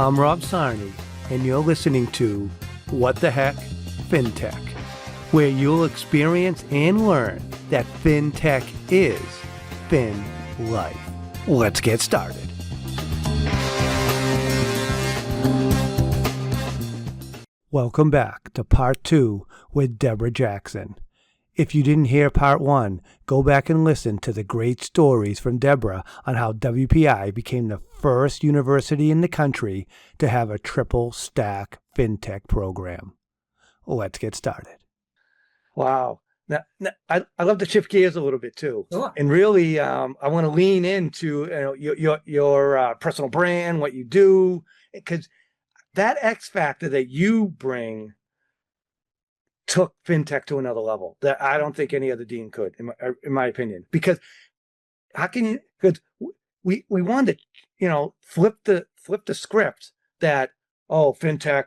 I'm Rob Sarney, and you're listening to What the Heck Fintech, where you'll experience and learn that Fintech is Fin Life. Let's get started. Welcome back to Part 2 with Debora Jackson. If you didn't hear Part 1, go back and listen to the great stories from Debora on how WPI became the first university in the country to have a triple stack fintech program. Let's get started. Wow. Now I love to shift gears a little bit too. Sure. And really, I want to lean into your personal brand, what you do, because that X factor that you bring took fintech to another level that I don't think any other dean could, in my opinion. Because how can you? Because we wanted to, flip the script that fintech,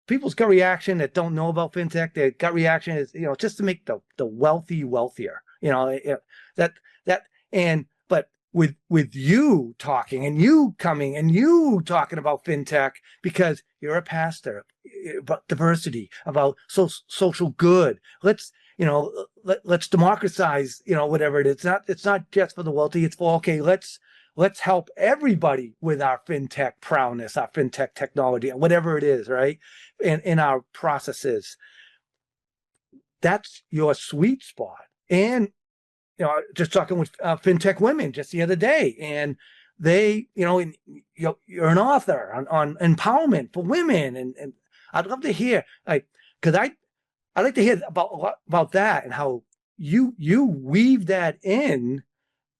people's gut reaction that don't know about fintech, their gut reaction is just to make the wealthy wealthier. But with you talking and you coming and you talking about fintech because you're a pastor about diversity, about social good. Let's democratize, whatever it is. It's not just for the wealthy. It's for, let's help everybody with our fintech prowess, our fintech technology, whatever it is, right? In our processes. That's your sweet spot. And just talking with fintech women just the other day, and they, you're an author on empowerment for women, and I'd love to hear, because I'd like to hear about that and how you weave that in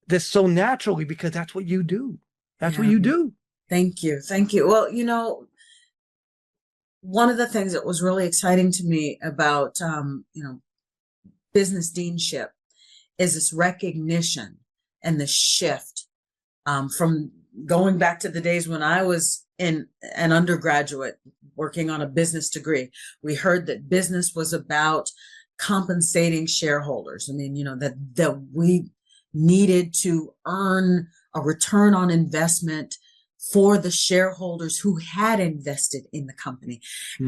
this so naturally, because that's what you do. That's what you do. Thank you. Well, one of the things that was really exciting to me about, business deanship is this recognition and the shift from going back to the days when I was in an undergraduate working on a business degree. We heard that business was about compensating shareholders. I mean, that we needed to earn a return on investment for the shareholders who had invested in the company.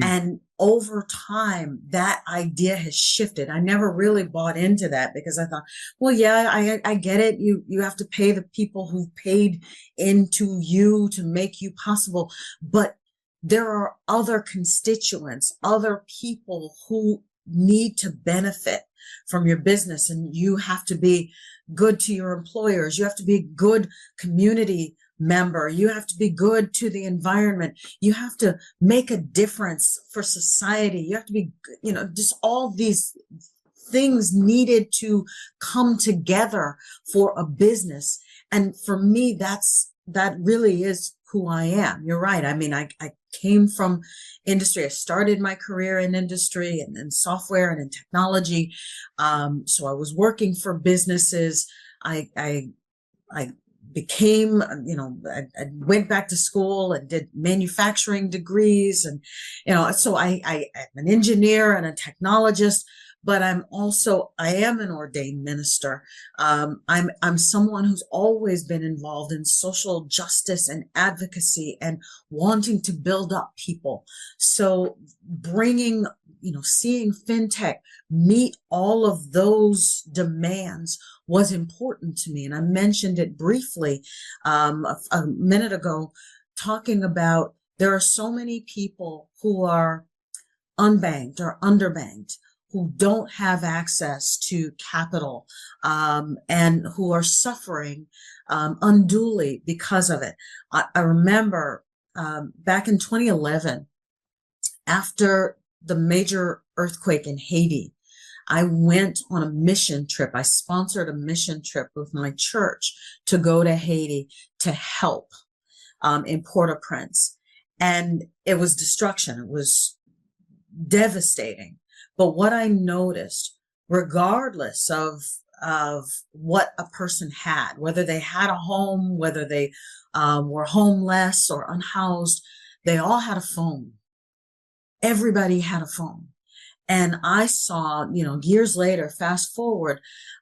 And over time, that idea has shifted. I never really bought into that because I thought, well, yeah, I get it. You have to pay the people who paid into you to make you possible. But there are other constituents, other people who need to benefit from your business. And you have to be good to your employers. You have to be a good community member. You have to be good to the environment. You have to make a difference for society. You have to be, just all these things needed to come together for a business. And for me, that really is who I am. You're right. I mean, I came from industry. I started my career in industry and in software and in technology. So I was working for businesses. I became, I went back to school and did manufacturing degrees. And, so I'm an engineer and a technologist, but I am an ordained minister. I'm someone who's always been involved in social justice and advocacy and wanting to build up people. So bringing, seeing fintech meet all of those demands was important to me. And I mentioned it briefly a minute ago, talking about there are so many people who are unbanked or underbanked, who don't have access to capital, and who are suffering unduly because of it. I remember back in 2011, after the major earthquake in Haiti, I went on a mission trip. I sponsored a mission trip with my church to go to Haiti to help in Port-au-Prince. And it was destruction. It was devastating. But what I noticed, regardless of what a person had, whether they had a home, whether they were homeless or unhoused, they all had a phone. Everybody had a phone. And I saw, years later, fast forward,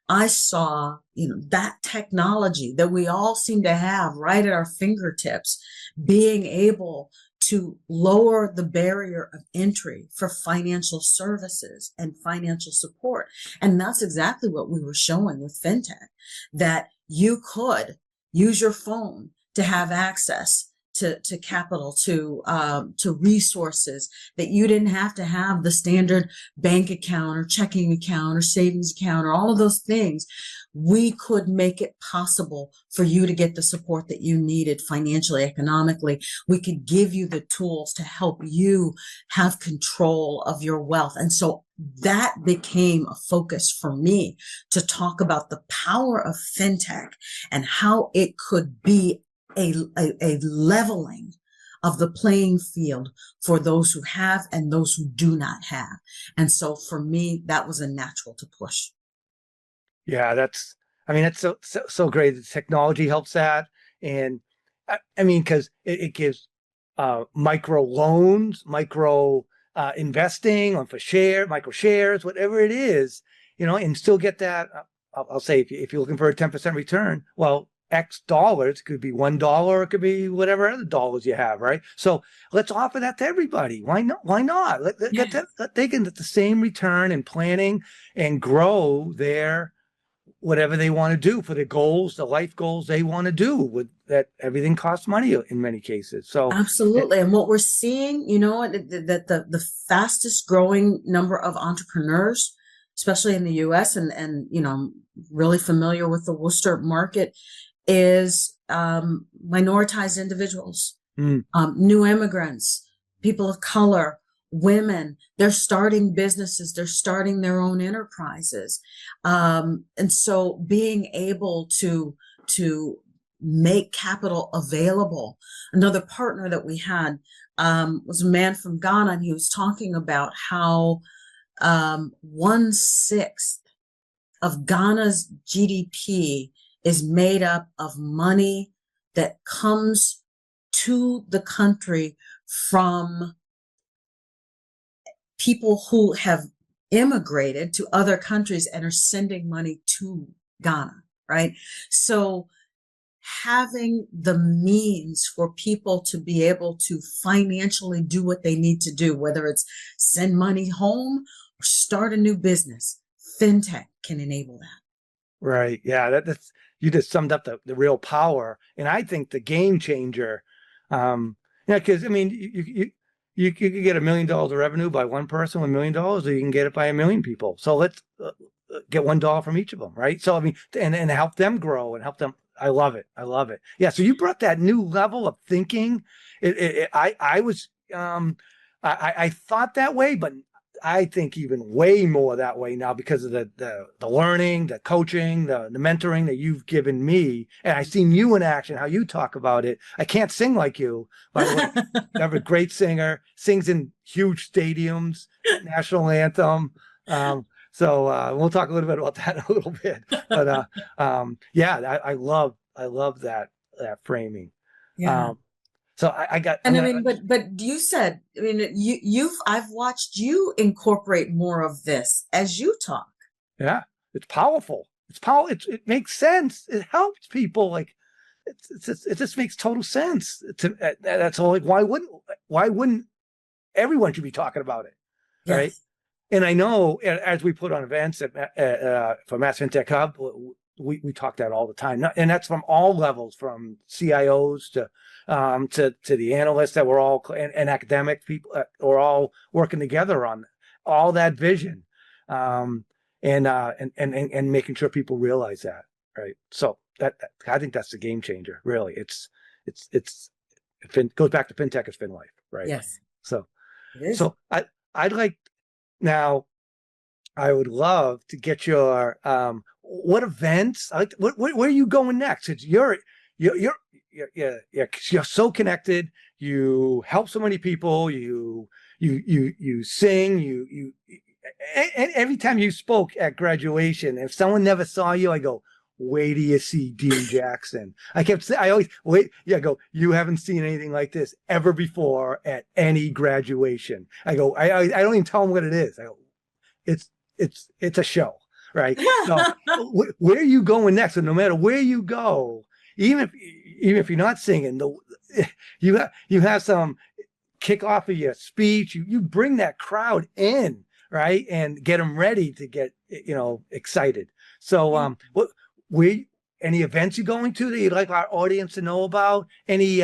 I saw, that technology that we all seem to have right at our fingertips, being able to lower the barrier of entry for financial services and financial support. And that's exactly what we were showing with FinTech, that you could use your phone to have access to capital, to resources, that you didn't have to have the standard bank account or checking account or savings account or all of those things. We could make it possible for you to get the support that you needed financially, economically. We could give you the tools to help you have control of your wealth. And so that became a focus for me, to talk about the power of FinTech and how it could be a leveling of the playing field for those who have and those who do not have. And so for me, that was a natural to push. Yeah, that's so great. The technology helps that. And I mean, because it gives micro loans, micro investing on micro shares, whatever it is, and still get that. I'll say if you're looking for a 10% return, well, X dollars, it could be $1, it could be whatever other dollars you have, right? So let's offer that to everybody. Why not? Why not? They can get the same return and planning and grow their whatever they want to do for their goals, the life goals they want to do. With that, everything costs money in many cases. So absolutely. And what we're seeing, that the fastest growing number of entrepreneurs, especially in the US, and I'm really familiar with the Worcester market, is minoritized individuals, new immigrants, people of color, women. They're starting businesses, they're starting their own enterprises. And so being able to make capital available. Another partner that we had was a man from Ghana, and he was talking about how 1/6 of Ghana's GDP is made up of money that comes to the country from people who have immigrated to other countries and are sending money to Ghana, right? So having the means for people to be able to financially do what they need to do, whether it's send money home or start a new business, FinTech can enable that. Right. Yeah, that's you just summed up the real power. And I think the game changer, because I mean, you can get $1 million of revenue by one person, $1 million, or you can get it by 1 million people. So let's get $1 from each of them, right? So I mean, and help them grow and help them. I love it. I love it. Yeah. So you brought that new level of thinking. I was I thought that way, but I think even way more that way now because of the learning, the coaching, the mentoring that you've given me. And I've seen you in action, how you talk about it. I can't sing like you, by the way. You're a great singer, sings in huge stadiums, national anthem. So we'll talk a little bit about that in a little bit. But yeah, I love that framing. Yeah. So I got, and I mean, but you said, I mean, I've watched you incorporate more of this as you talk. Yeah, it's powerful. It's powerful. It makes sense. It helps people. Like it just makes total sense. That's all. Like, why wouldn't everyone should be talking about it, Yes. right? And I know as we put on events for Mass FinTech Hub, we talk that all the time, and that's from all levels, from CIOs to the analysts that we're all and academic people. We're all working together on all that vision, and making sure people realize that, right? So that I think that's the game changer. Really, it goes back to FinTech as FinLife, right? Yes. So I'd like now. I would love to get your what events. Where are you going next? It's you're so connected. You help so many people. You sing. And every time you spoke at graduation, if someone never saw you, I go, wait till you see Dean Jackson. I kept saying, I always wait. Yeah, I go, you haven't seen anything like this ever before at any graduation. I go, I don't even tell them what it is. I go, it's a show, right? So where are you going next? And no matter where you go, even if you're not singing, you have some kick off of your speech, you bring that crowd in, right, and get them ready to get excited. So what we any events you're going to that you'd like our audience to know about? Any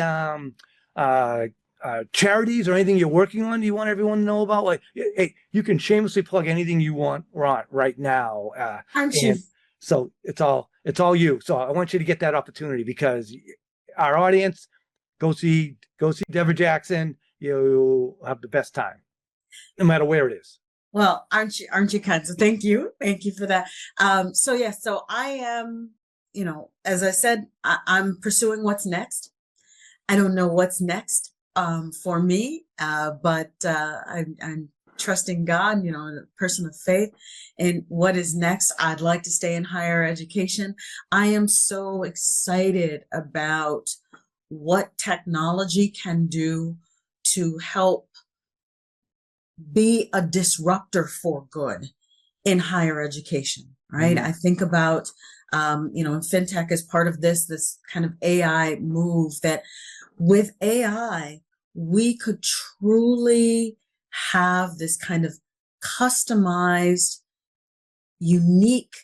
charities or anything you're working on? Do you want everyone to know about? Like, hey, you can shamelessly plug anything you want right now. Aren't you? And so it's all you. So I want you to get that opportunity, because our audience, go see Debora Jackson. You'll have the best time, no matter where it is. Well, aren't you kind? So thank you for that. So I am, as I said, I'm pursuing what's next. I don't know what's next for me, but I'm trusting God, a person of faith. And what is next? I'd like to stay in higher education. I am so excited about what technology can do to help be a disruptor for good in higher education, right? I think about, fintech is part of this kind of AI move, that with AI, we could truly have this kind of customized, unique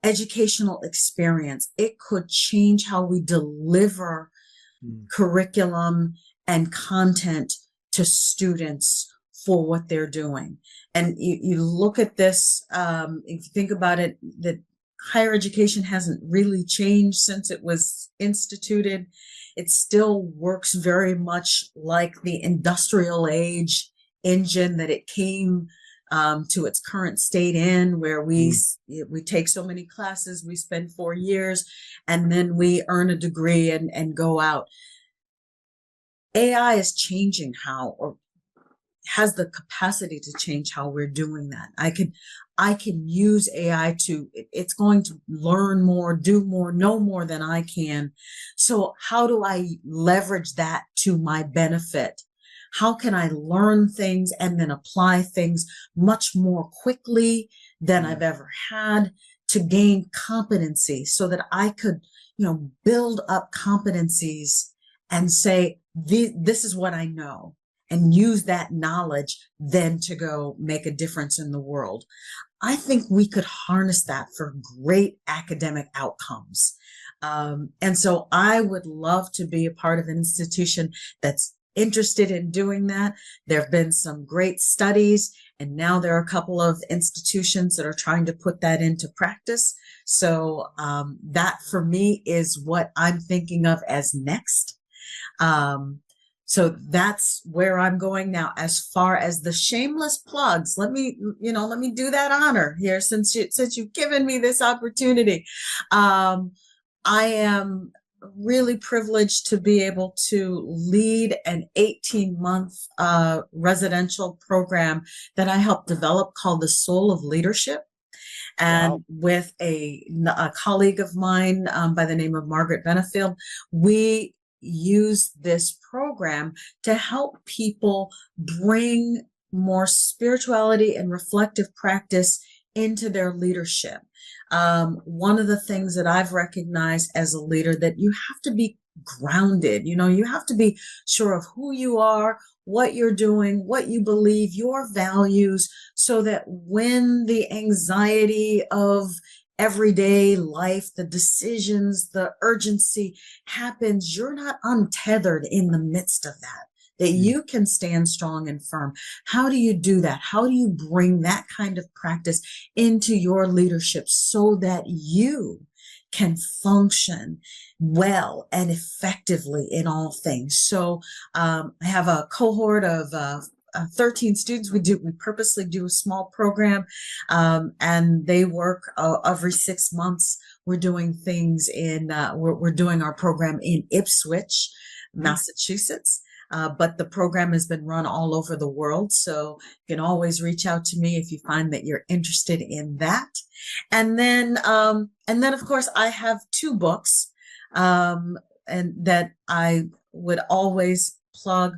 educational experience. It could change how we deliver curriculum and content to students for what they're doing. And you look at this, if you think about it, that higher education hasn't really changed since it was instituted. It still works very much like the industrial age engine that it came to its current state in, where we take so many classes, we spend 4 years, and then we earn a degree and go out. AI is changing how, or has the capacity to change how we're doing that. I can use AI it's going to learn more, do more, know more than I can. So how do I leverage that to my benefit? How can I learn things and then apply things much more quickly than I've ever had, to gain competency, so that I could, build up competencies and say, this is what I know, and use that knowledge then to go make a difference in the world. I think we could harness that for great academic outcomes. And so I would love to be a part of an institution that's interested in doing that. There have been some great studies, and now there are a couple of institutions that are trying to put that into practice. So that for me is what I'm thinking of as next. So that's where I'm going now. As far as the shameless plugs, let me do that honor here, since you've given me this opportunity. I am really privileged to be able to lead an 18-month residential program that I helped develop, called The Soul of Leadership. And with a colleague of mine by the name of Margaret Benefield, we use this program to help people bring more spirituality and reflective practice into their leadership. One of the things that I've recognized as a leader, that you have to be grounded. You have to be sure of who you are, what you're doing, what you believe, your values, so that when the anxiety of everyday life, the decisions, the urgency happens, you're not untethered in the midst of that you can stand strong and firm. How do you do that? How do you bring that kind of practice into your leadership so that you can function well and effectively in all things? So I have a cohort of 13 students. We purposely do a small program, and they work every 6 months. We're doing things we're doing our program in Ipswich, Massachusetts. But the program has been run all over the world. So you can always reach out to me if you find that you're interested in that. And then of course, I have 2 books, and that I would always plug.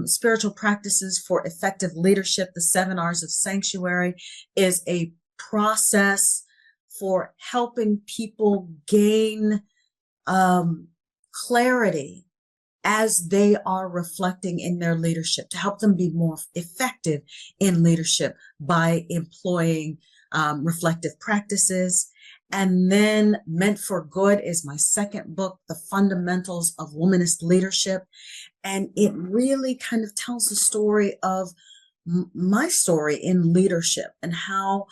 Spiritual Practices for Effective Leadership. The 7 R's of Sanctuary is a process for helping people gain clarity as they are reflecting in their leadership, to help them be more effective in leadership by employing reflective practices. And then Meant for Good is my second book, The Fundamentals of Womanist Leadership. And it really kind of tells the story of my story in leadership and how,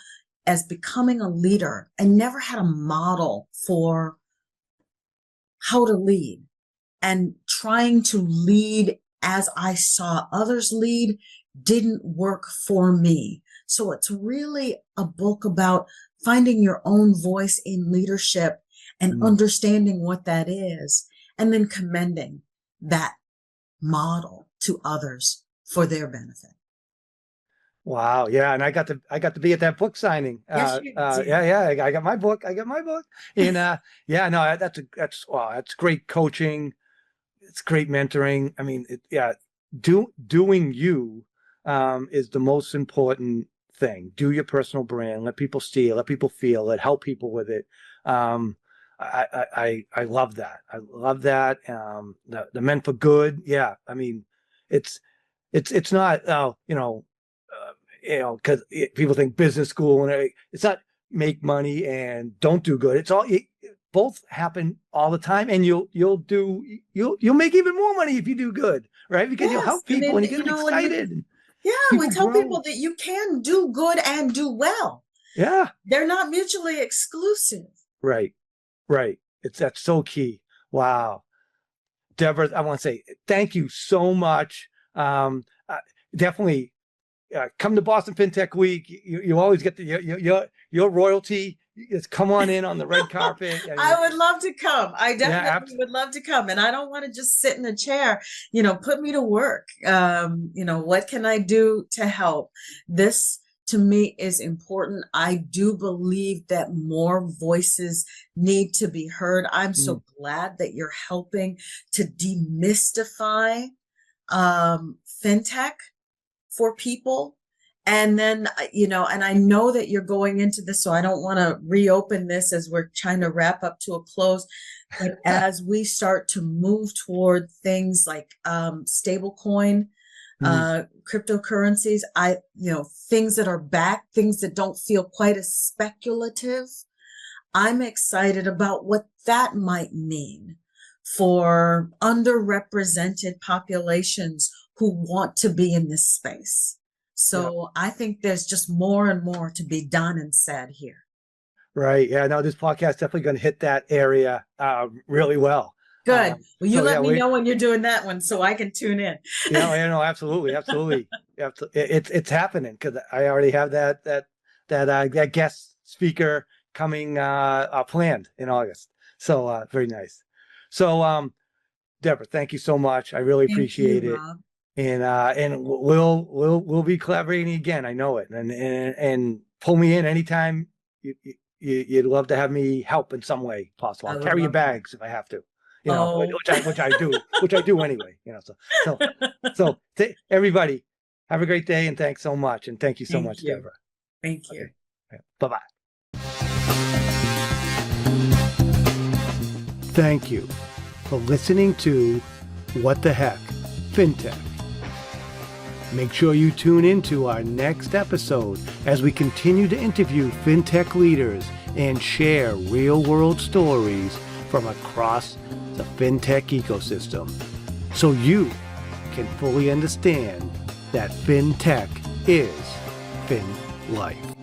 as becoming a leader, I never had a model for how to lead, and trying to lead as I saw others lead didn't work for me. So it's really a book about finding your own voice in leadership and understanding what that is, and then commending that model to others for their benefit. Wow. Yeah. And I got to be at that book signing. Yes, you did. Yeah. I got my book. And yeah, no, that's great coaching. It's great mentoring. I mean, doing you is the most important thing. Do your personal brand. Let people see it. Let people feel it. Help people with it. I love that. I love that. The Meant for Good. Yeah. I mean, it's not because people think business school, and it's not make money and don't do good. It's all both happen all the time, and you'll make even more money if you do good, right? Because you'll help people and you get them excited. We tell people that you can do good and do well. Yeah, they're not mutually exclusive. Right. That's so key. Wow, Debora, I want to say thank you so much. Definitely. Come to Boston FinTech Week. You always get your royalty. Just come on in on the red carpet. I mean, I would love to come. I definitely would love to come. And I don't want to just sit in a chair, put me to work. What can I do to help? This to me is important. I do believe that more voices need to be heard. I'm so glad that you're helping to demystify FinTech for people. And then, and I know that you're going into this, so I don't want to reopen this as we're trying to wrap up to a close. But as we start to move toward things like stablecoin, cryptocurrencies, things that are back, things that don't feel quite as speculative, I'm excited about what that might mean for underrepresented populations who want to be in this space. So I think there's just more and more to be done and said here. Right. Yeah, no, this podcast is definitely going to hit that area really well. Good. Well, you let me know when you're doing that one so I can tune in. No, absolutely. It's happening, because I already have that guest speaker coming planned in August. So very nice. So Debora, thank you so much. I really appreciate it. Rob. And we'll be collaborating again. I know it. And pull me in anytime you'd love to have me help in some way possible. I'll carry your bags if I have to, which I do anyway. So everybody, have a great day, and thanks so much. And thank you so much, Debora. Thank you. Okay. Bye-bye. Thank you for listening to What the Heck FinTech. Make sure you tune into our next episode as we continue to interview FinTech leaders and share real-world stories from across the FinTech ecosystem, so you can fully understand that FinTech is Fin Life.